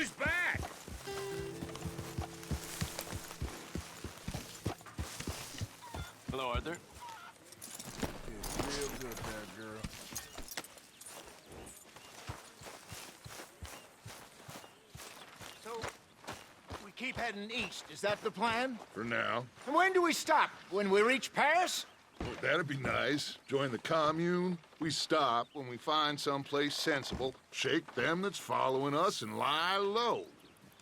Who's back? Hello, Arthur. It's real good there, girl. So, we keep heading east, is that the plan? For now. And when do we stop? When we reach Paris? Well, that'd be nice. Join the commune. We stop when we find someplace sensible, shake them that's following us, and lie low.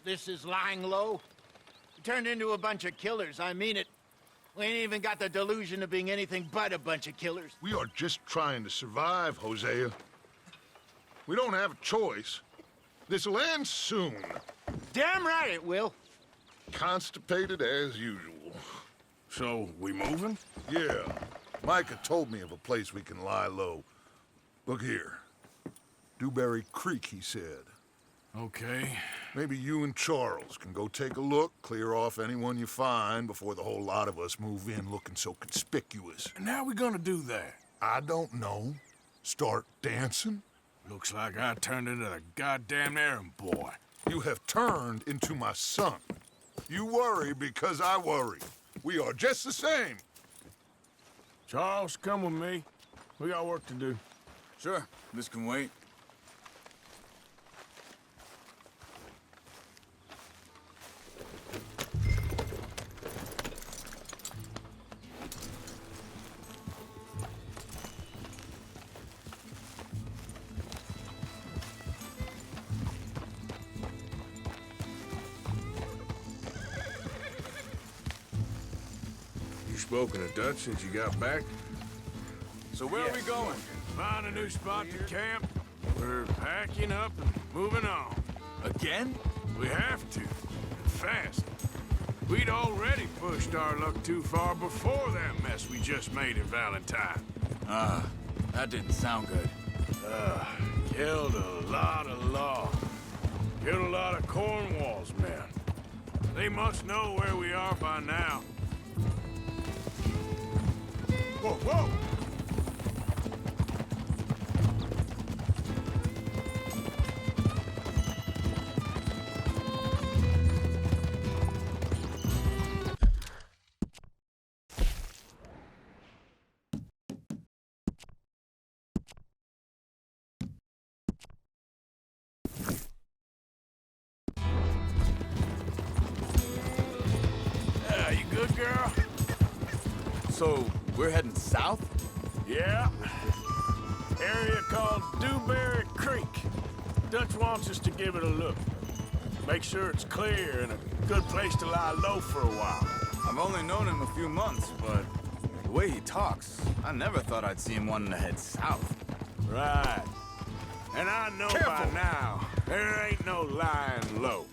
This is lying low? We turned into a bunch of killers, I mean it. We ain't even got the delusion of being anything but a bunch of killers. We are just trying to survive, Hosea. We don't have a choice. This'll end soon. Damn right it will. Constipated as usual. So, we moving? Yeah. Micah told me of a place we can lie low. Look here. Dewberry Creek, he said. Okay. Maybe you and Charles can go take a look, clear off anyone you find before the whole lot of us move in looking so conspicuous. And how we gonna do that? I don't know. Start dancing? Looks like I turned into the goddamn errand boy. You have turned into my son. You worry because I worry. We are just the same. Charles, come with me. We got work to do. Sure, this can wait. You spoken to Dutch since you got back? So where are we going? Find a new spot to camp. We're packing up and moving on. Again? We have to. And fast. We'd already pushed our luck too far before that mess we just made in Valentine. That didn't sound good. Killed a lot of law. Killed a lot of Cornwall's men. They must know where we are by now. Whoa, whoa! You good, girl? So, we're heading south? Yeah. Area called Dewberry Creek. Dutch wants us to give it a look. Make sure it's clear and a good place to lie low for a while. I've only known him a few months, but the way he talks, I never thought I'd see him wanting to head south. Right. And I know by Careful. now, there ain't no lying low.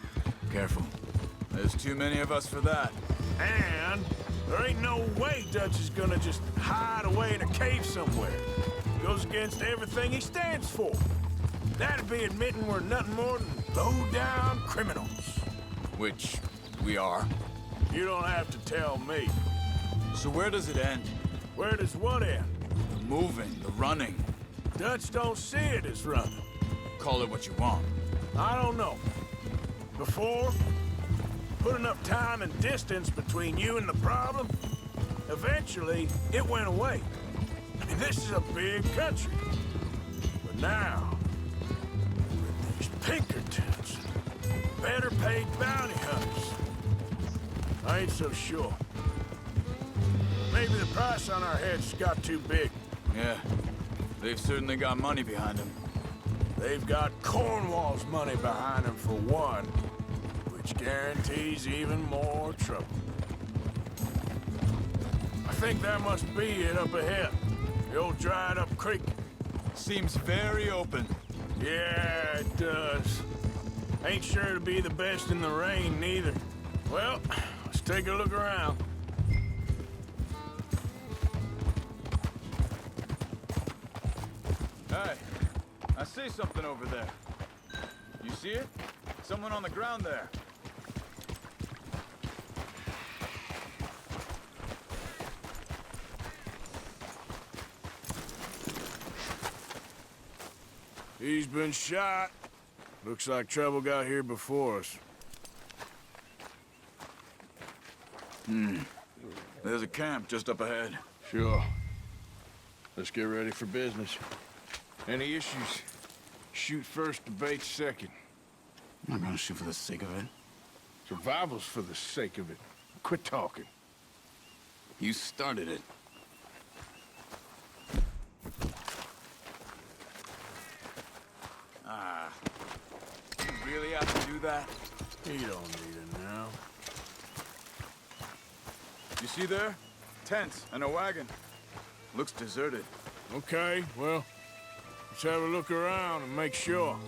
Careful. There's too many of us for that. And there ain't no way Dutch is gonna just hide away in a cave somewhere. Goes against everything he stands for. That'd be admitting we're nothing more than low-down criminals. Which we are. You don't have to tell me. So where does it end? Where does what end? The moving, the running. Dutch don't see it as running. Call it what you want. I don't know. Before, put enough time and distance between you and the problem, eventually it went away. I mean, this is a big country. But now, with these Pinkertons, better paid bounty hunters, I ain't so sure. Maybe the price on our heads got too big. Yeah, they've certainly got money behind them. They've got Cornwall's money behind them for one, which guarantees even more trouble. I think that must be it up ahead. The old dried-up creek. Seems very open. Yeah, it does. Ain't sure to be the best in the rain, neither. Well, let's take a look around. Hey, I see something over there. You see it? Someone on the ground there. He's been shot. Looks like trouble got here before us. There's a camp just up ahead. Sure. Let's get ready for business. Any issues? Shoot first, debate second. I'm not gonna shoot for the sake of it. Survival's for the sake of it. Quit talking. You started it. You really have to do that? You don't need it now. You see there? Tents and a wagon. Looks deserted. Okay, well, let's have a look around and make sure.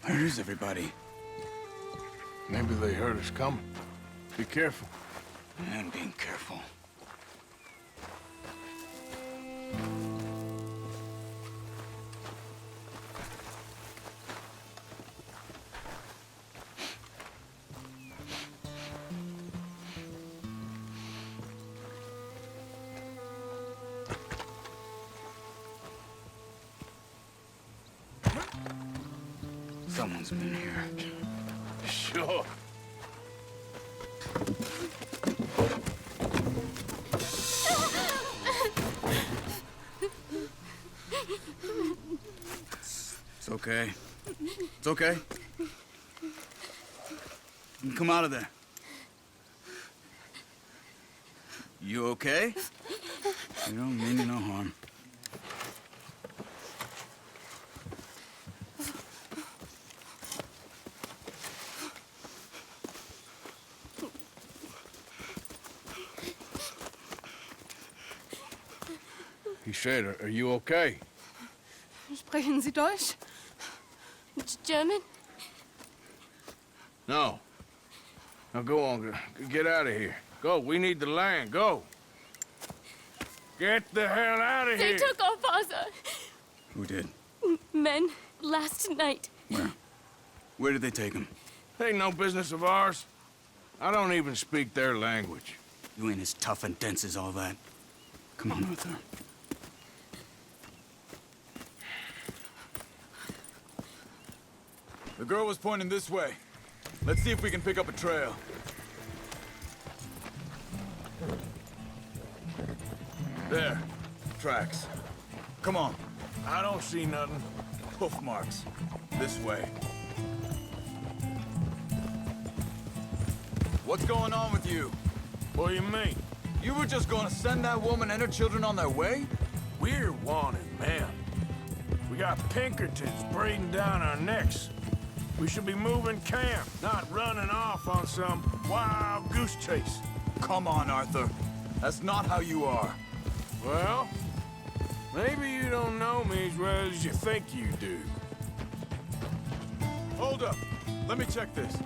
Where's everybody? Maybe they heard us coming. Be careful. I'm being careful. Someone's been here. Sure. It's okay. It's okay. You come out of there. You okay? You don't mean you no harm. He said, are you okay? Sprechen Sie Deutsch? German? No. Now go on, get out of here. Go, we need the land, go. Get the hell out of They here. took our father. Who did? Men, last night. Where? Where did they take him? Ain't no business of ours. I don't even speak their language. You ain't as tough and dense as all that. Come on, Arthur. The girl was pointing this way. Let's see if we can pick up a trail. There. Tracks. Come on. I don't see nothing. Hoof marks. This way. What's going on with you? What do you mean? You were just gonna send that woman and her children on their way? We're wanted men. We got Pinkertons breathing down our necks. We should be moving camp, not running off on some wild goose chase. Come on, Arthur. That's not how you are. Well, maybe you don't know me as well as you think you do. Hold up. Let me check this.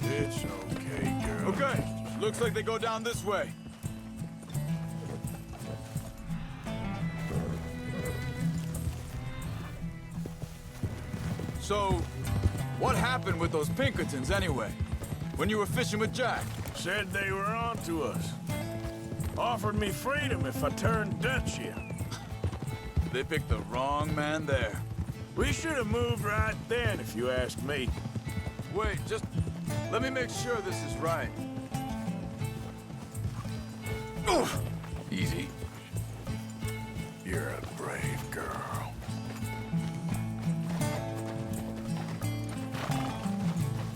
It's okay, girl. Okay. Looks like they go down this way. So, what happened with those Pinkertons anyway? When you were fishing with Jack? Said they were on to us. Offered me freedom if I turned Dutch here. They picked the wrong man there. We should have moved right then, if you ask me. Wait, just let me make sure this is right. Oof. Easy. You're a brave girl.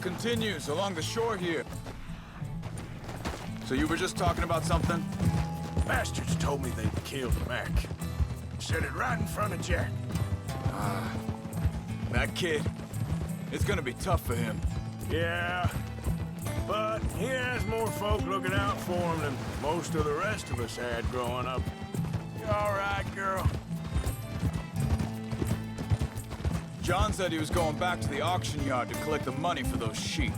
Continues along the shore here. So you were just talking about something? Bastards told me they'd killed Mac. Said it right in front of Jack. That kid. It's gonna be tough for him. Yeah, but he has more folk looking out for him than most of the rest of us had growing up. You all right, girl? John said he was going back to the auction yard to collect the money for those sheep.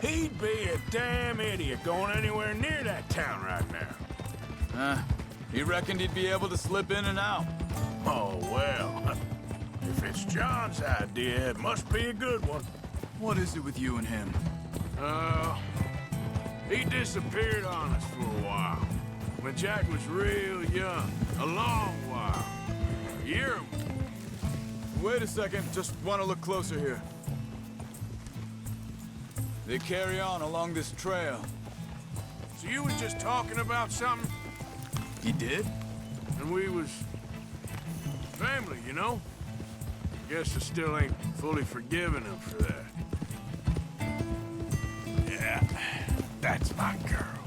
He'd be a damn idiot going anywhere near that town right now. He reckoned he'd be able to slip in and out. Oh, well. If it's John's idea, it must be a good one. What is it with you and him? He disappeared on us for a while. When Jack was real young. A long while. A year. Wait a second, just want to look closer here. They carry on along this trail. So you was just talking about something? He did? And we was... family, you know? Guess I still ain't fully forgiven him for that. Yeah, that's my girl.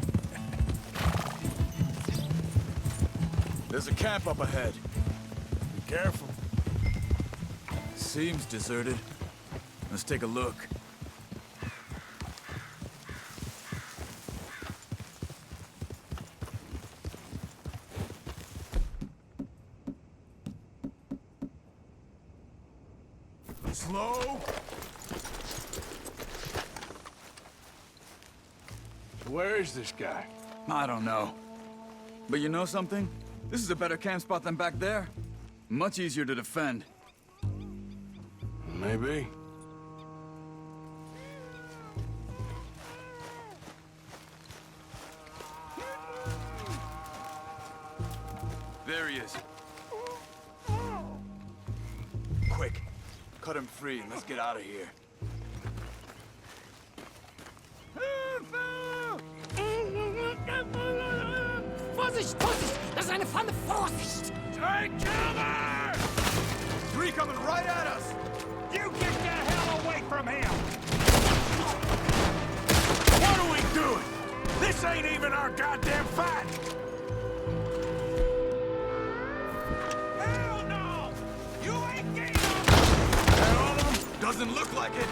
There's a camp up ahead. Be careful. Seems deserted. Let's take a look. Slow. Where is this guy? I don't know. But you know something? This is a better camp spot than back there. Much easier to defend. Maybe. There he is. Quick. Cut him free and let's get out of here. Vorsicht, Vorsicht! Das ist eine Pfanne! Vorsicht! Take cover! Three coming right at us! You get the hell away from him! What are we doing? This ain't even our goddamn fight! Hell no! You ain't getting That all of them? Doesn't look like it.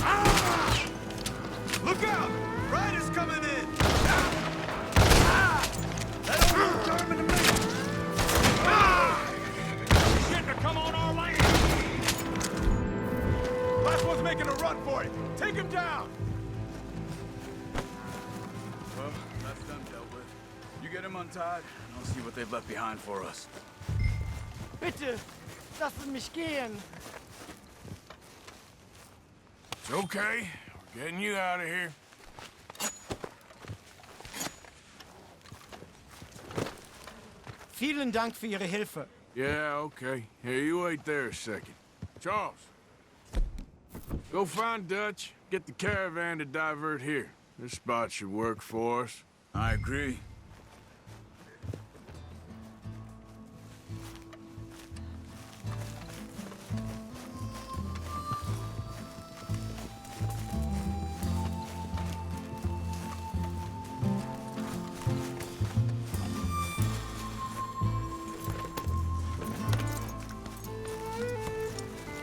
Ah! Look out! Riders coming in! That old German to me! Ah! shit to come on our land! Last one's making a run for it! Take him down! Well, that's them dealt with. You get him untied, and I'll see what they've left behind for us. Bitte, lassen mich gehen! It's okay. We're getting you out of here. Vielen Dank für Ihre Hilfe. Yeah, okay. Here, you wait there a second. Charles, go find Dutch. Get the caravan to divert here. This spot should work for us. I agree.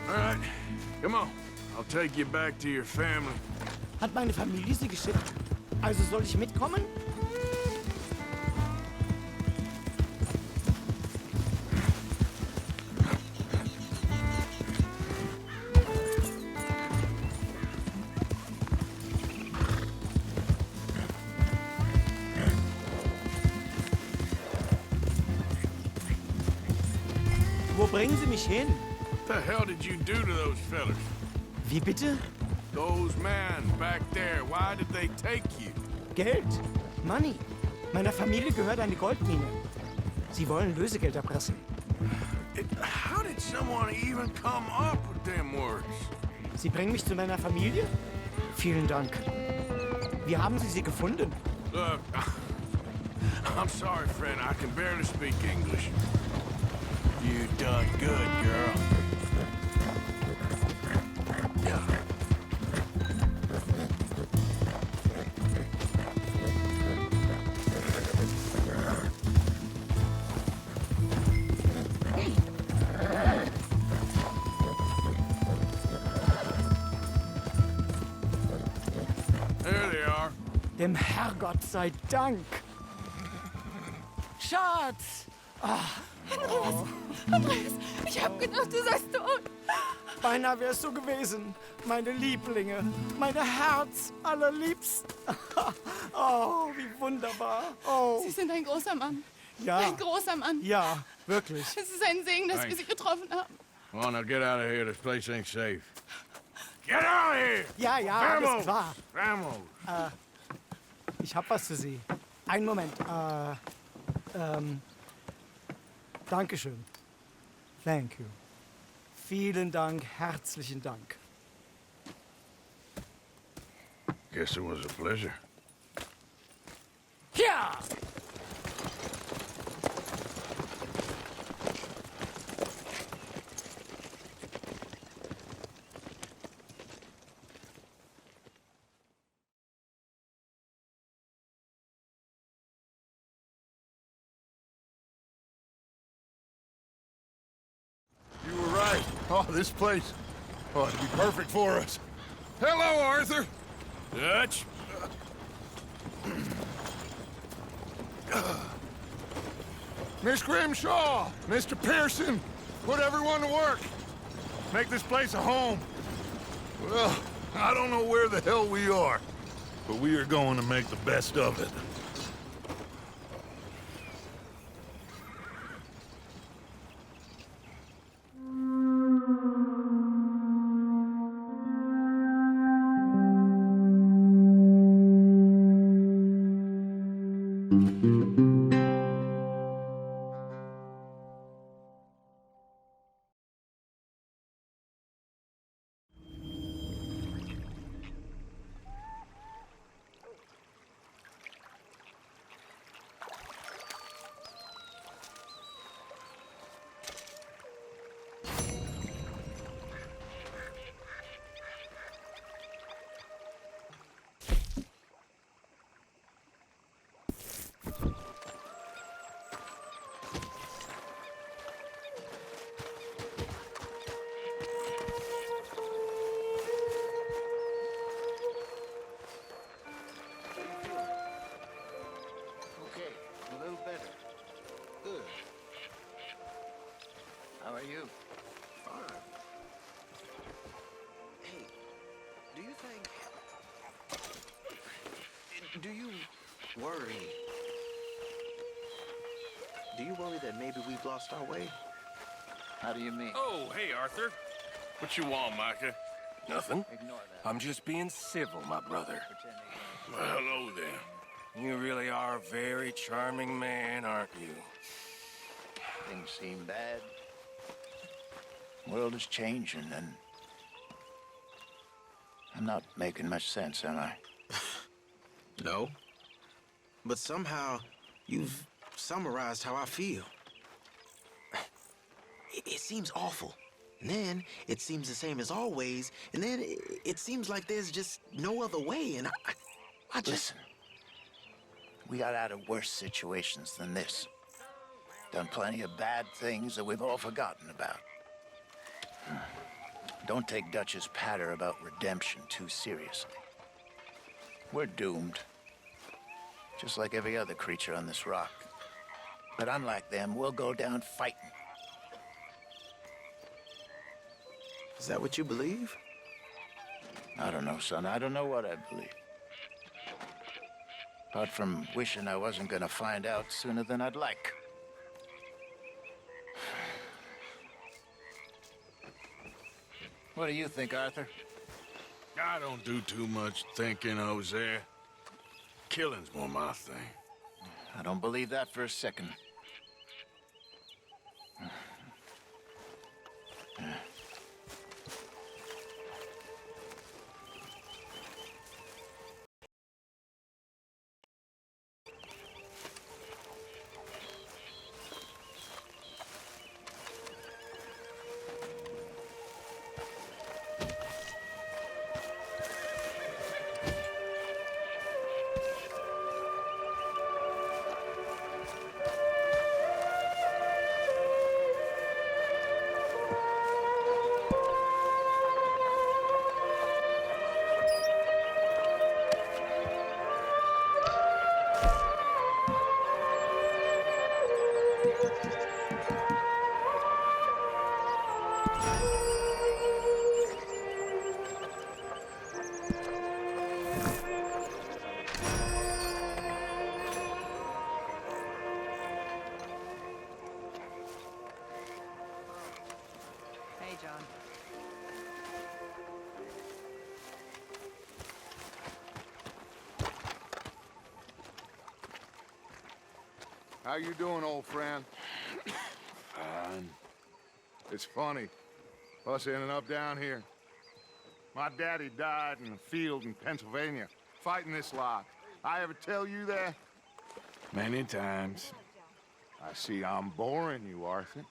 All right, come on. I'll take you back to your family. Hat meine Familie Sie geschickt? Also soll ich mitkommen? Wo bringen Sie mich hin? What the hell did you do to those fellas? Wie bitte? Those men back there, why did they take you? Geld. Money. Meiner Familie gehört eine Goldmine. Sie wollen Lösegeld erpressen. How did someone even come up with them words? Sie bringen mich zu meiner Familie? Vielen Dank. Wie haben Sie sie gefunden? Look, I'm sorry, friend. I can barely speak English. You done good, girl. There they are. Dem Herrgott sei Dank. Schatz! Andreas, ich hab gedacht, du seist tot. Beinahe wärst du gewesen. Meine Lieblinge. Meine Herz allerliebst. Oh, wie wunderbar. Oh. Sie sind ein großer Mann. Ja, Ein großer Mann. ja, wirklich. Es ist ein Segen, dass wir sie getroffen haben. Come on, now get out of here. This place ain't safe. Get out of here! Ja, ja, alles klar. Vamos! Ich hab was für Sie. Einen Moment. Dankeschön. Thank you. Vielen Dank, herzlichen Dank. Guess it was a pleasure. Ja! You were right. Oh, this place. Oh, it'd be perfect for us. Hello, Arthur. Dutch? Miss Grimshaw, Mr. Pearson, put everyone to work. Make this place a home. Well, I don't know where the hell we are, but we are going to make the best of it. Okay, a little better. Good. How are you? Fine. Hey, do you think... Do you worry? Do you worry that maybe we've lost our way? How do you mean? Oh, hey, Arthur. What you want, Micah? Nothing. Ignore that. I'm just being civil, my brother. Pretending. Well, hello there. You really are a very charming man, aren't you? Things seem bad. World is changing, and I'm not making much sense, am I? No. But somehow, you've summarized how I feel. It seems awful. And then, it seems the same as always. And then, it seems like there's just no other way. And I just... Listen, we got out of worse situations than this. Done plenty of bad things that we've all forgotten about. Don't take Dutch's patter about redemption too seriously. We're doomed. Just like every other creature on this rock. But unlike them, we'll go down fighting. Is that what you believe? I don't know, son. I don't know what I believe. Apart from wishing I wasn't gonna find out sooner than I'd like. What do you think, Arthur? I don't do too much thinking, Jose. Killing's more my thing. I don't believe that for a second. John. How you doing, old friend? Fine. It's funny, us ending up down here. My daddy died in a field in Pennsylvania, fighting this lot. I ever tell you that? Many times. I see I'm boring you, Arthur.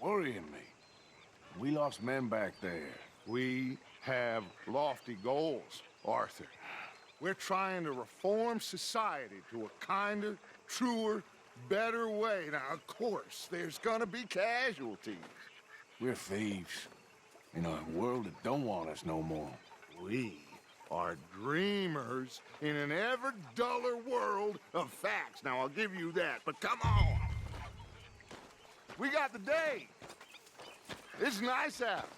Worrying me. We lost men back there. We have lofty goals, Arthur. We're trying to reform society to a kinder, truer, better way. Now, of course, there's gonna be casualties. We're thieves. In a world that don't want us no more. We are dreamers in an ever duller world of facts. Now, I'll give you that, but come on. We got the day. It's nice out.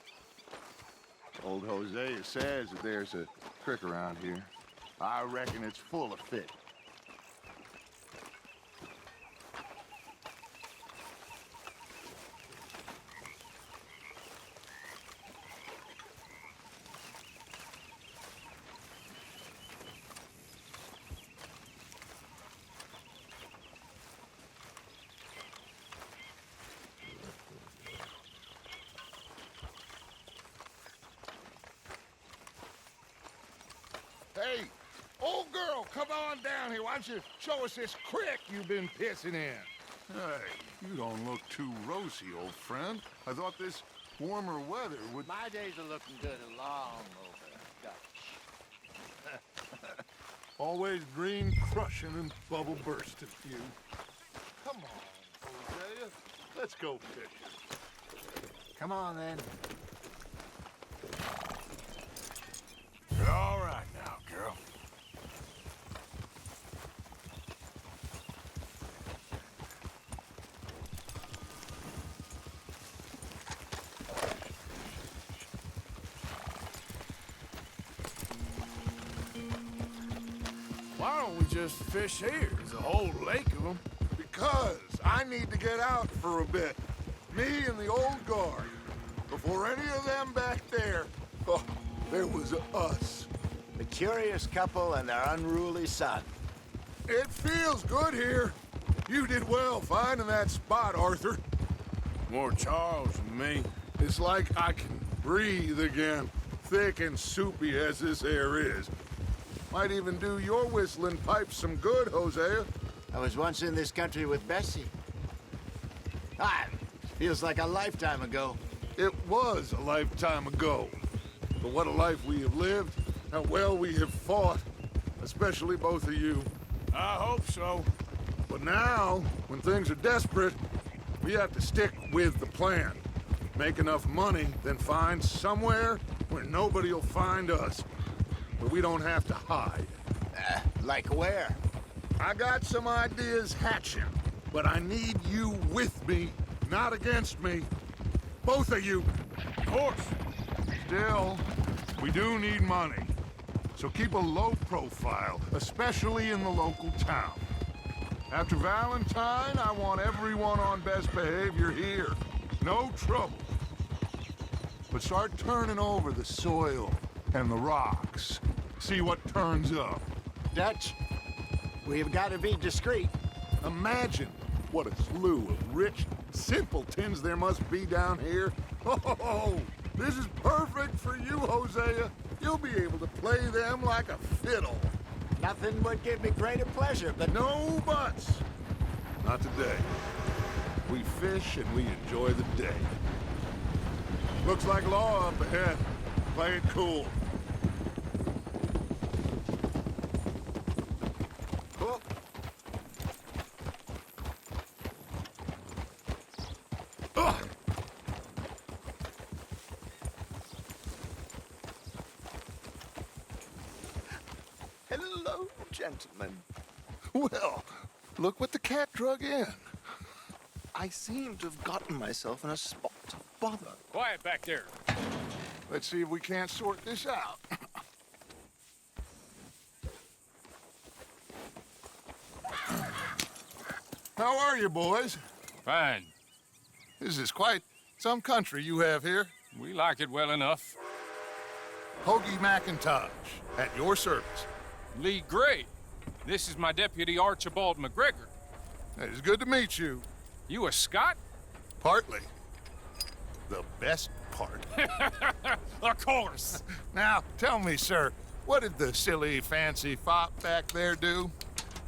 Old Hosea says that there's a creek around here. I reckon it's full of fish. Hey, old girl, come on down here. Why don't you show us this creek you've been pissing in? Hey, you don't look too rosy, old friend. I thought this warmer weather would... My days are looking good and long over, Dutch. Always green crushing and bubble bursting, you. Come on, Hosea. Let's go fishing. Come on, then. You're all right now, girl. Why don't we just fish here? There's a whole lake of them. Because I need to get out for a bit. Me and the old guard. Before any of them back there, oh, there was us. The curious couple and their unruly son. It feels good here. You did well finding that spot, Arthur. More Charles than me. It's like I can breathe again, thick and soupy as this air is. Might even do your whistling pipes some good, Hosea. I was once in this country with Bessie. Ah, feels like a lifetime ago. It was a lifetime ago. But what a life we have lived, how well we have fought, especially both of you. I hope so. But now, when things are desperate, we have to stick with the plan. Make enough money, then find somewhere where nobody will find us. Where we don't have to hide. Like where? I got some ideas hatching, but I need you with me, not against me. Both of you. Of course. Still, we do need money. So keep a low profile, especially in the local town. After Valentine, I want everyone on best behavior here. No trouble. But start turning over the soil and the rocks. See what turns up. Dutch, we've got to be discreet. Imagine what a slew of rich simpletons there must be down here. Oh, this is perfect for you, Hosea. You'll be able to play them like a fiddle. Nothing would give me greater pleasure, but No buts. Not today. We fish and we enjoy the day. Looks like law up ahead. Play it cool. Oh. Ugh. Hello, gentlemen. Well, look what the cat drug in. I seem to have gotten myself in a spot of bother. Quiet back there. Let's see if we can't sort this out. How are you, boys? Fine. This is quite Some country you have here. We like it well enough. Hoagie McIntosh, at your service. Lee Gray. This is my deputy Archibald McGregor. It's good to meet you. You a Scot? Partly. The best part. Of course. Now, tell me, sir, what did the silly, fancy fop back there do?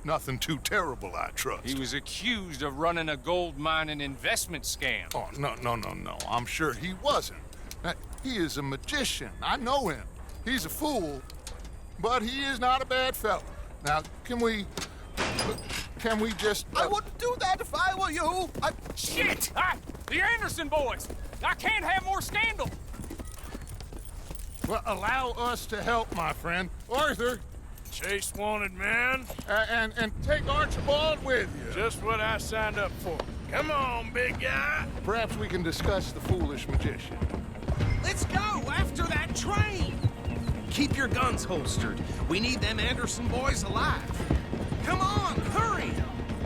Nothing too terrible, I trust. He was accused of running a gold mining investment scam. Oh, no. I'm sure he wasn't. He is a magician. I know him. He's a fool, but he is not a bad fellow. Now, can we just... I wouldn't do that if I were you. Shit! The Anderson boys! I can't have more scandal! Well, allow us to help, my friend. Arthur, Chase wanted man. and take Archibald with you. Just what I signed up for. Come on, big guy. Perhaps we can discuss the foolish magician. Let's go after that train. Keep your guns holstered. We need them Anderson boys alive. Come on, hurry.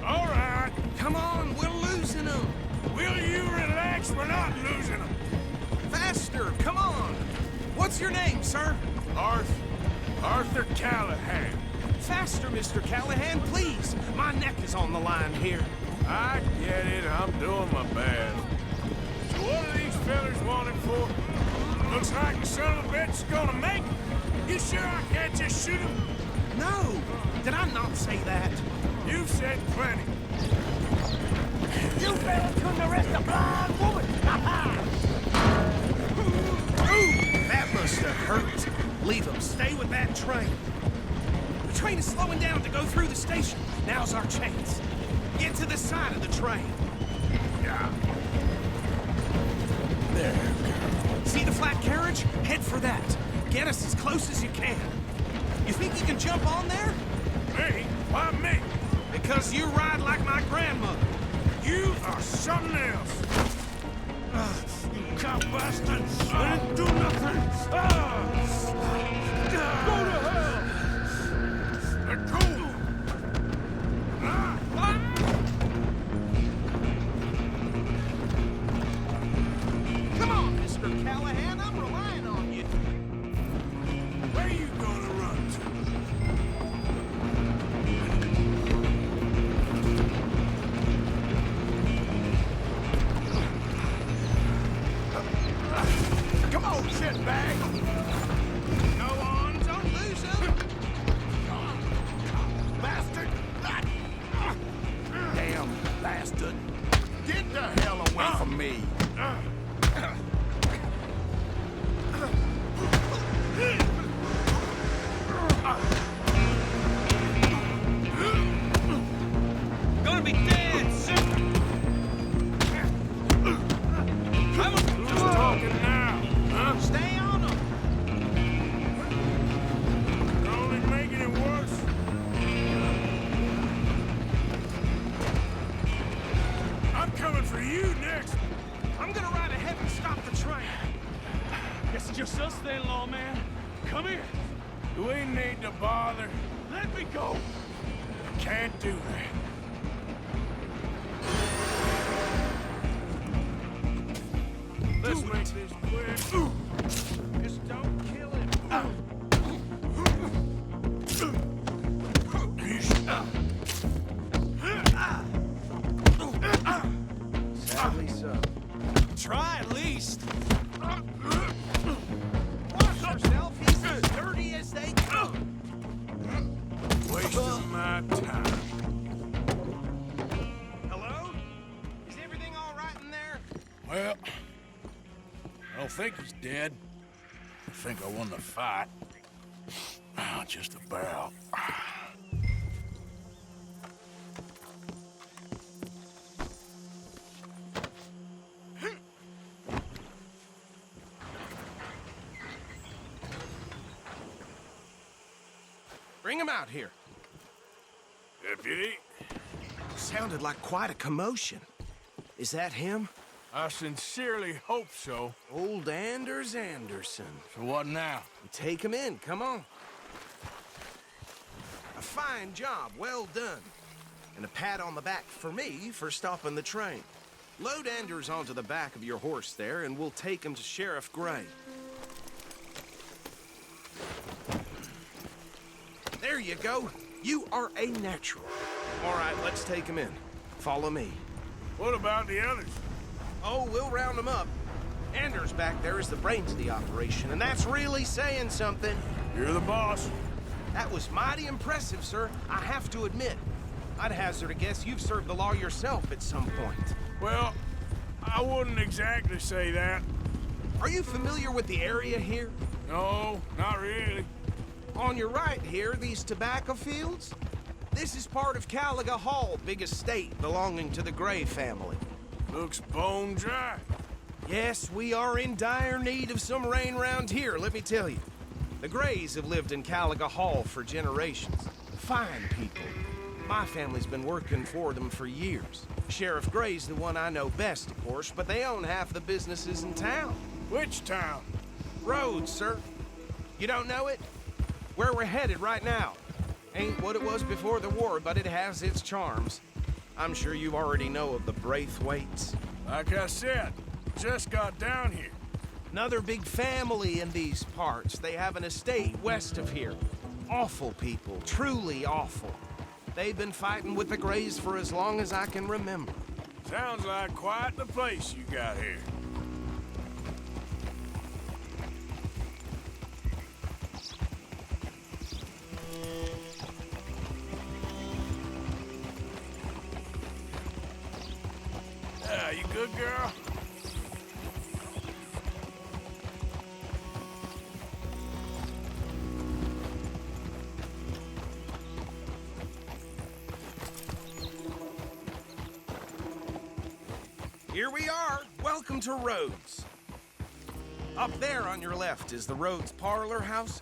All right. Come on, we're losing them. Will you relax? We're not losing them. Faster, come on. What's your name, sir? Arthur Callahan. Faster, Mr. Callahan, please. My neck is on the line here. I get it. I'm doing my best. So what are these fellers wanting for? Looks like the son of a bitch is gonna make it. You sure I can't just shoot him? No, did I not say that? You said plenty. You fellas couldn't arrest a blind woman! Ooh, that must have hurt. Leave them. Stay with that train. The train is slowing down to go through the station. Now's our chance. Get to the side of the train. Yeah. There. See the flat carriage? Head for that. Get us as close as you can. You think you can jump on there? Me? Why me? Because you ride like my grandmother. You are something else. You cop bastard! I didn't do nothing! Go to hell! Let go! Come on, Mr. Callahan. I'm relying on you. Where you gonna run to? Come on, shitbag! Go on, don't lose him. Bastard! Damn bastard. Get the hell away from me! Gonna be dead soon. I'm just talking now, huh? Stay on him. You're only making it worse. I'm coming for you next. I'm gonna ride ahead and stop the train. It's just us then, lawman. Come here. Do we need to bother? Let me go. Can't do that. Let's make this quick. Just don't kill him. Sadly so. Try at least. Watch yourself. He's as dirty as they come. Wasting my time. Hello? Is everything all right in there? Well, I don't think he's dead. I think I won the fight. Just about. Bring him out here. Deputy, Sounded like quite a commotion. Is that him? I sincerely hope so. Old Anders Anderson. So what now? Take him in, come on. A fine job, well done. And a pat on the back for me for stopping the train. Load Anders onto the back of your horse there, and we'll take him to Sheriff Gray. There you go. You are a natural. All right, let's take him in. Follow me. What about the others? Oh, we'll round them up. Anders back there is the brains of the operation, and that's really saying something. You're the boss. That was mighty impressive, sir. I have to admit. I'd hazard a guess you've served the law yourself at some point. Well, I wouldn't exactly say that. Are you familiar with the area here? No, not really. On your right here, these tobacco fields? This is part of Caliga Hall, big estate belonging to the Gray family. Looks bone dry. Yes, we are in dire need of some rain round here, let me tell you. The Grays have lived in Caliga Hall for generations. Fine people. My family's been working for them for years. Sheriff Gray's the one I know best, of course, but they own half the businesses in town. Which town? Rhodes, sir. You don't know it? Where we're headed right now. Ain't what it was before the war, but it has its charms. I'm sure you already know of the Braithwaites. Like I said, just got down here. Another big family in these parts. They have an estate west of here. Awful people, truly awful. They've been fighting with the Grays for as long as I can remember. Sounds like quite the place you got here. You good, girl? Here we are. Welcome to Rhodes. Up there on your left is the Rhodes Parlor House.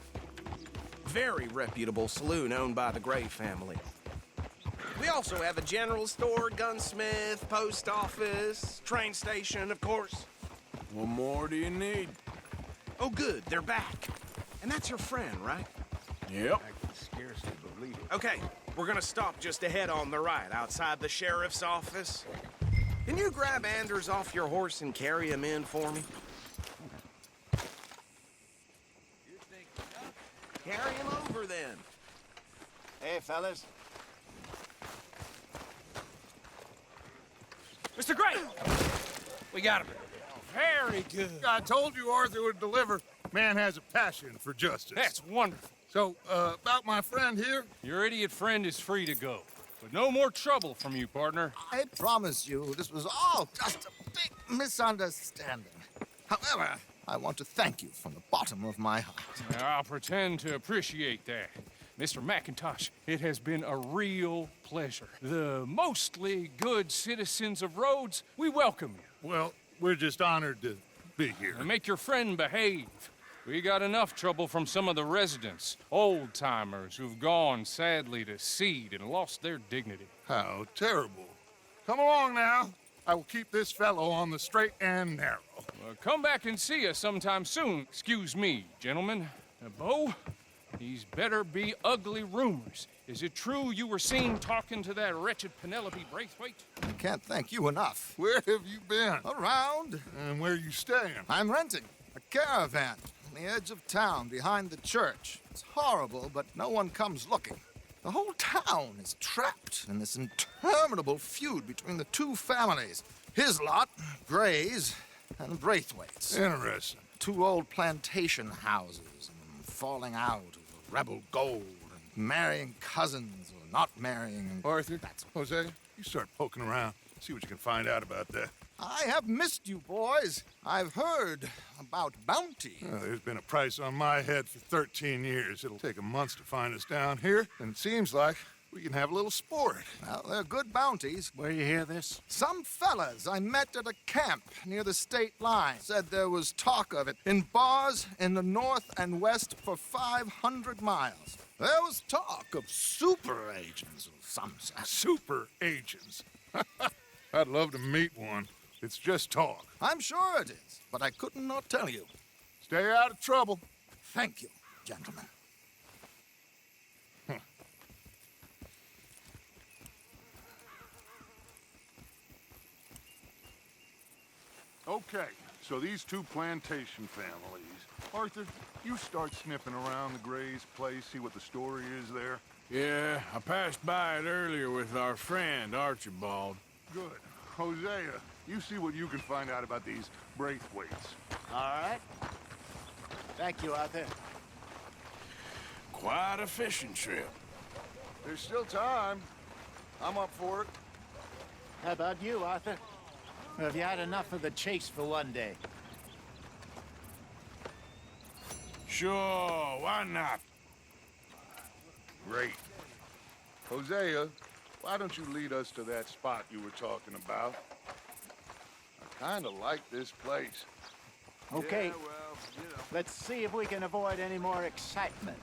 Very reputable saloon owned by the Gray family. We also have a general store, gunsmith, post office, train station, of course. What more do you need? Oh, good. They're back. And that's your friend, right? Yep. I can scarcely believe it. Okay, we're gonna stop just ahead on the right, outside the sheriff's office. Can you grab Anders off your horse and carry him in for me? Carry him over, then. Hey, fellas. Mr. Gray! We got him. Very good. I told you Arthur would deliver. Man has a passion for justice. That's wonderful. So, about my friend here? Your idiot friend is free to go. But no more trouble from you, partner. I promise you, this was all just a big misunderstanding. However, I want to thank you from the bottom of my heart. I'll pretend to appreciate that. Mr. McIntosh, it has been a real pleasure. The mostly good citizens of Rhodes, we welcome you. Well, we're just honored to be here. And make your friend behave. We got enough trouble from some of the residents, old-timers who've gone, sadly, to seed and lost their dignity. How terrible. Come along now. I will keep this fellow on the straight and narrow. Well, come back and see us sometime soon. Excuse me, gentlemen. Bo, these better be ugly rumors. Is it true you were seen talking to that wretched Penelope Braithwaite? I can't thank you enough. Where have you been? Around. And where you staying? I'm renting a caravan on the edge of town behind the church. It's horrible, but no one comes looking. The whole town is trapped in this interminable feud between the two families. His lot, Gray's, and Braithwaite's. Interesting. Two old plantation houses, and falling out over rebel gold, and marrying cousins or not marrying. Arthur, Jose, you start poking around. See what you can find out about that. I have missed you, boys. I've heard about Bounty. Well, there's been a price on my head for 13 years. It'll take a month to find us down here, and it seems like we can have a little sport. Well, they're good bounties. Where you hear this? Some fellas I met at a camp near the state line said there was talk of it in bars in the north and west for 500 miles. There was talk of super agents of some sort. Super agents. I'd love to meet one. It's just talk. I'm sure it is, but I couldn't not tell you. Stay out of trouble. Thank you, gentlemen. Okay, so these two plantation families. Arthur, you start sniffing around the Gray's place, see what the story is there. Yeah, I passed by it earlier with our friend, Archibald. Good. Hosea, you see what you can find out about these Braithwaites. All right. Thank you, Arthur. Quite a fishing trip. There's still time. I'm up for it. How about you, Arthur? Or have you had enough of the chase for one day? Sure, why not? Great. Hosea, why don't you lead us to that spot you were talking about? I kind of like this place. Okay. Yeah, well, you know. Let's see if we can avoid any more excitement.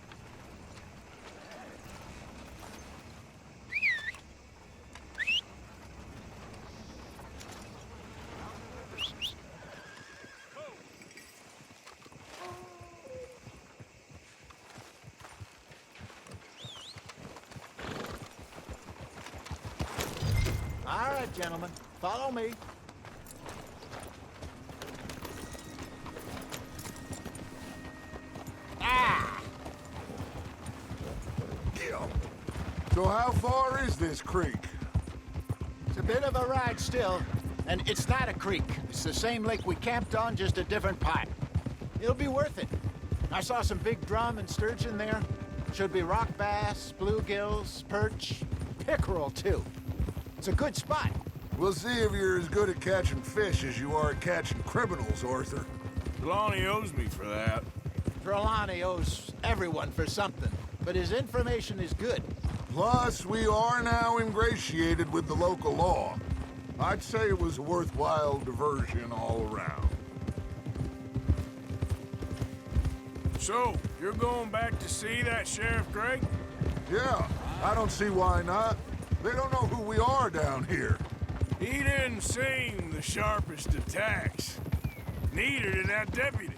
All right, gentlemen, follow me. So how far is this creek? It's a bit of a ride still, and it's not a creek. It's the same lake we camped on, just a different pipe. It'll be worth it. I saw some big drum and sturgeon there. Should be rock bass, bluegills, perch, pickerel too. It's a good spot. We'll see if you're as good at catching fish as you are at catching criminals, Arthur. Trelawney owes me for that. Trelawney owes everyone for something, but his information is good. Plus, we are now ingratiated with the local law. I'd say it was a worthwhile diversion all around. So, you're going back to see that Sheriff Gray? Yeah, I don't see why not. They don't know who we are down here. He didn't seem the sharpest of tacks. Neither did that deputy.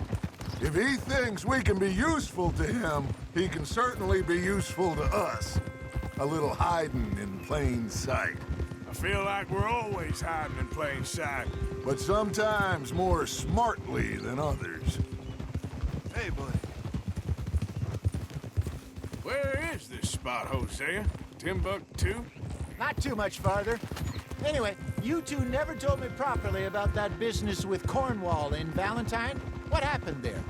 If he thinks we can be useful to him, he can certainly be useful to us. A little hiding in plain sight. I feel like we're always hiding in plain sight. But sometimes more smartly than others. Hey, buddy. Where is this spot, Hosea? Timbuktu? Not too much farther. Anyway, you two never told me properly about that business with Cornwall in Valentine. What happened there?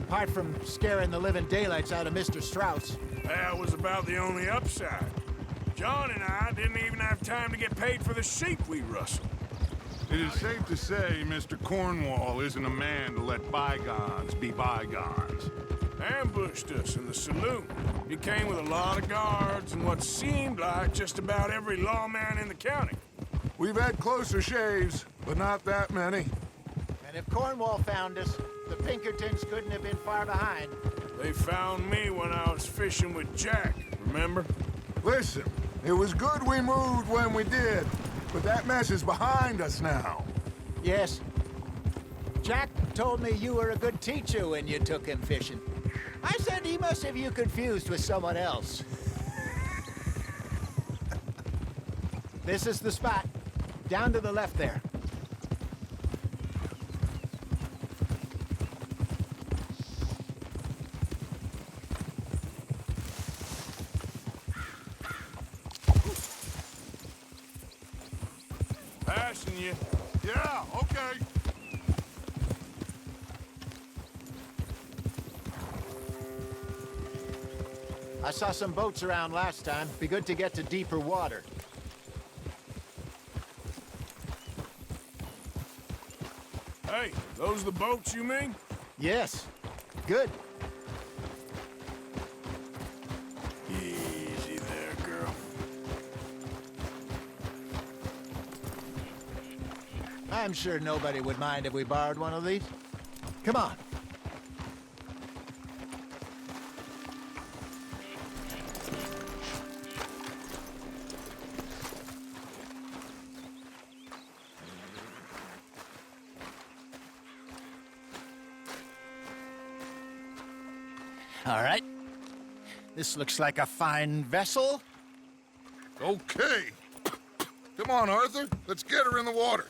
Apart from scaring the living daylights out of Mr. Strauss. That was about the only upside. John and I didn't even have time to get paid for the sheep we rustled. It is safe to say Mr. Cornwall isn't a man to let bygones be bygones. Ambushed us in the saloon. He came with a lot of guards and what seemed like just about every lawman in the county. We've had closer shaves, but not that many. And if Cornwall found us, the Pinkertons couldn't have been far behind. They found me when I was fishing with Jack, remember? Listen, it was good we moved when we did, but that mess is behind us now. Yes. Jack told me you were a good teacher when you took him fishing. I said he must have you confused with someone else. This is the spot. Down to the left there. Passing you. Yeah, okay. I saw some boats around last time. Be good to get to deeper water. Hey, those the boats you mean? Yes. Good. Easy there, girl. I'm sure nobody would mind if we borrowed one of these. Come on. All right. This looks like a fine vessel. Okay. Come on, Arthur. Let's get her in the water.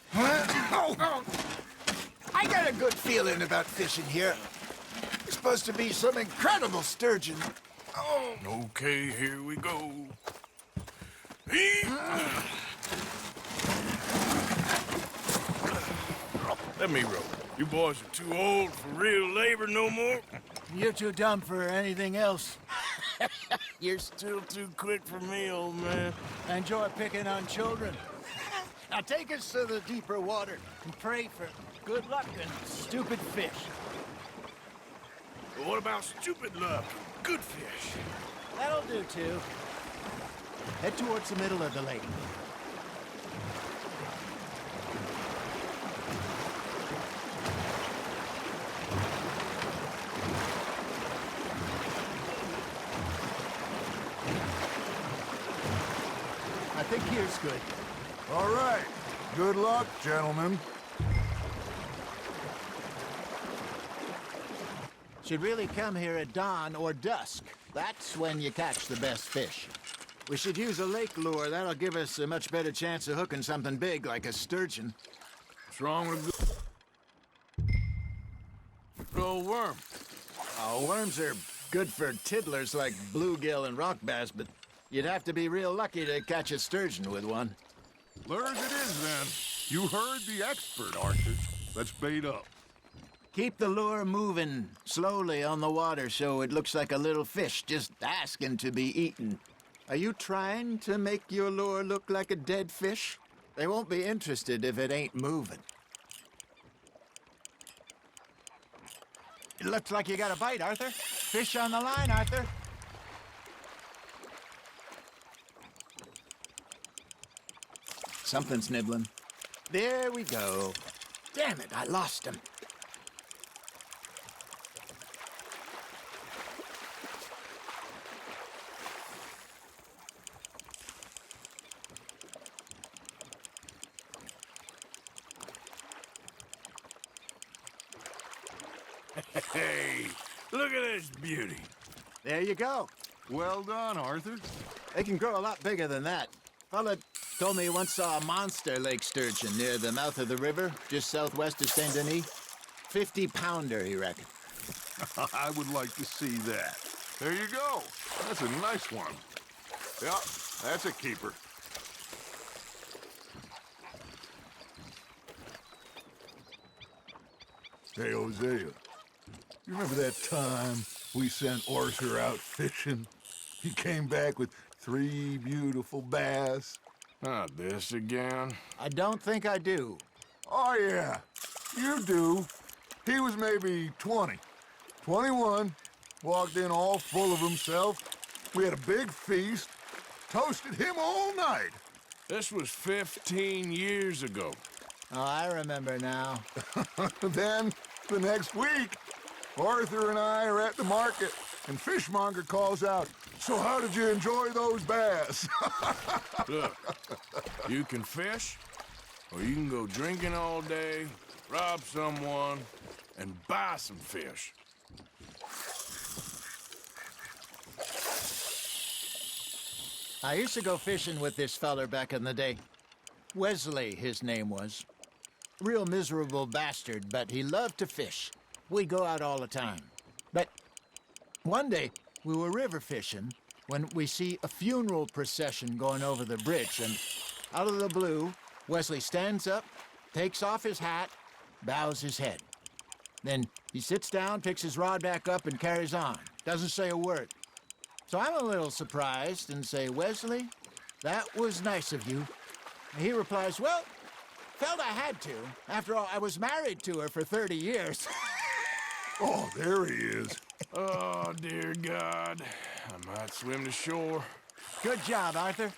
I got a good feeling about fishing here. There's supposed to be some incredible sturgeon. Oh. Okay, here we go. Let me row. You boys are too old for real labor no more. You're too dumb for anything else. You're still too quick for me, old man. Enjoy picking on children. Now take us to the deeper water and pray for good luck and stupid fish. But what about stupid luck? Good fish. That'll do, too. Head towards the middle of the lake. I think here's good. All right. Good luck, gentlemen. Should really come here at dawn or dusk. That's when you catch the best fish. We should use a lake lure. That'll give us a much better chance of hooking something big like a sturgeon. What's wrong with good old worm? Oh, worms are good for tiddlers like bluegill and rock bass, but you'd have to be real lucky to catch a sturgeon with one. Lures it is, then. You heard the expert, Arthur. Let's bait up. Keep the lure moving slowly on the water so it looks like a little fish just asking to be eaten. Are you trying to make your lure look like a dead fish? They won't be interested if it ain't moving. It looks like you got a bite, Arthur. Fish on the line, Arthur. Something's nibbling. There we go. Damn it, I lost him. Hey, look at this beauty. There you go. Well done, Arthur. They can grow a lot bigger than that. Fella told me he once saw a monster lake sturgeon near the mouth of the river, just southwest of Saint Denis. 50-pounder, he reckoned. I would like to see that. There you go. That's a nice one. Yeah, that's a keeper. Hey, Hosea. You remember that time we sent Arthur out fishing? He came back with 3 beautiful bass. Not this again. I don't think I do. Oh, yeah. You do. He was maybe 20. 21. Walked in all full of himself. We had a big feast. Toasted him all night. This was 15 years ago. Oh, I remember now. Then, the next week, Arthur and I are at the market, and Fishmonger calls out, "So how did you enjoy those bass?" Look, you can fish, or you can go drinking all day, rob someone, and buy some fish. I used to go fishing with this feller back in the day. Wesley, his name was. Real miserable bastard, but he loved to fish. We'd go out all the time. But one day, we were river fishing when we see a funeral procession going over the bridge, and out of the blue, Wesley stands up, takes off his hat, bows his head. Then he sits down, picks his rod back up, and carries on. Doesn't say a word. So I'm a little surprised and say, "Wesley, that was nice of you." And he replies, "Well, felt I had to. After all, I was married to her for 30 years. Oh, there he is. Oh, dear God. I might swim to shore. Good job, Arthur.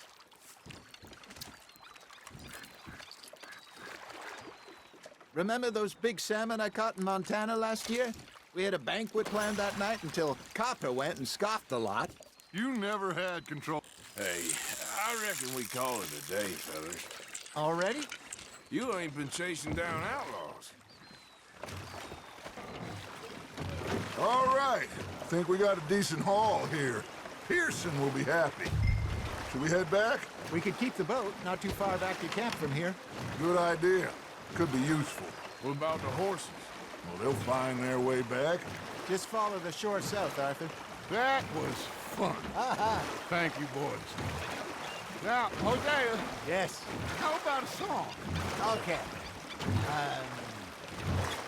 Remember those big salmon I caught in Montana last year? We had a banquet planned that night until Copper went and scoffed a lot. You never had control. Hey, I reckon we call it a day, fellas. Already? You ain't been chasing down outlaws. All right. Think we got a decent haul here. Pearson will be happy. Should we head back? We could keep the boat not too far back to camp from here. Good idea. Could be useful. What about the horses? Well, they'll find their way back. Just follow the shore south, Arthur. That was fun. Thank you, boys. Now, Hosea. Yes. How about a song? Okay.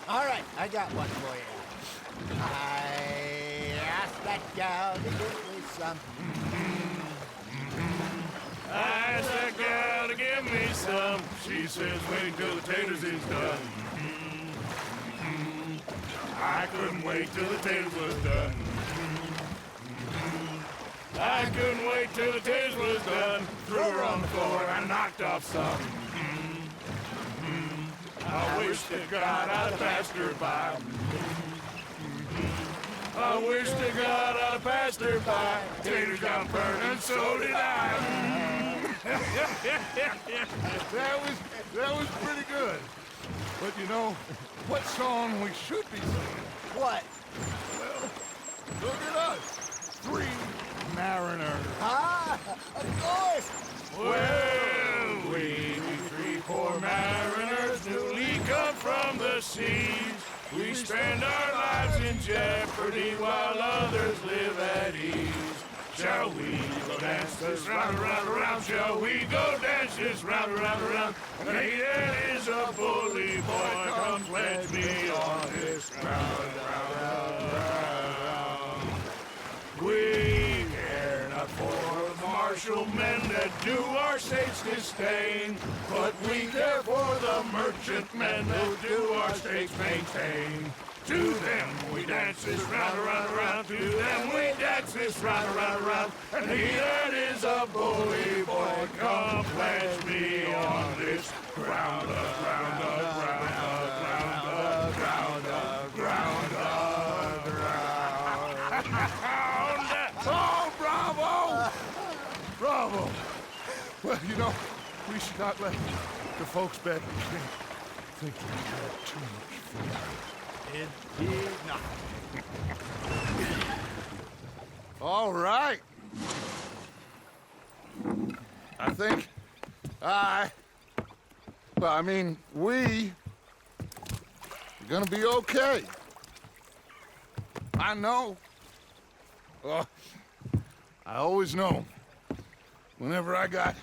All right, I got one for you. I asked that gal to give me some. I asked that gal to give me some. She says, wait till the taters is done. I couldn't wait till the taters was done. I couldn't wait till the taters was done. Threw her on the floor and I knocked off some. I wish to God I'd have passed her by. I wish to God I'd have passed her by. Taters got burned and so did I. That was pretty good. But you know, what song we should be singing? What? Well, look at us. 3 mariners. Of course. Well, we 3 poor mariners newly come from the seas. We spend our lives in jeopardy while others live at ease. Shall we go dance this round, around, around? Shall we go dance this round, around, around? Hey, there is a bully boy, come pledge me on this round, round, round. We care not for the martial men that do our states disdain, but we care for the merchant men who do our states maintain. To them we dance this round, around, around. To them we dance this round, around, around. And he that is a bully boy, come pledge me on this ground, ground, ground, ground, ground, ground, ground. Oh, bravo! Bravo! Well, you know, we should not let the folks back in camp think we had too much fun. Indeed not. All right. I think we are gonna be okay. I know. I always know. Whenever I got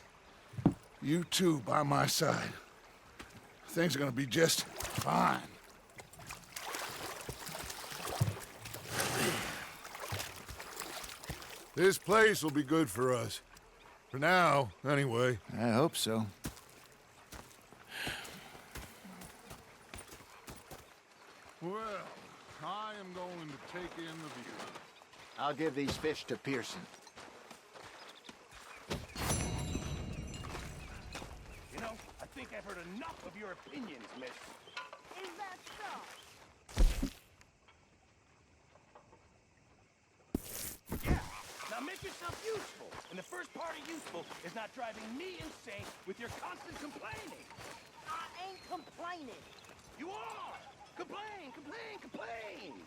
you two by my side, things are gonna be just fine. This place will be good for us. For now, anyway. I hope so. Well, I am going to take in the view. I'll give these fish to Pearson. You know, I think I've heard enough of your opinions, miss. Is that so? Yeah. Now make yourself useful. And the first part of useful is not driving me insane with your constant complaining. I ain't complaining. You are! Complain, complain, complain!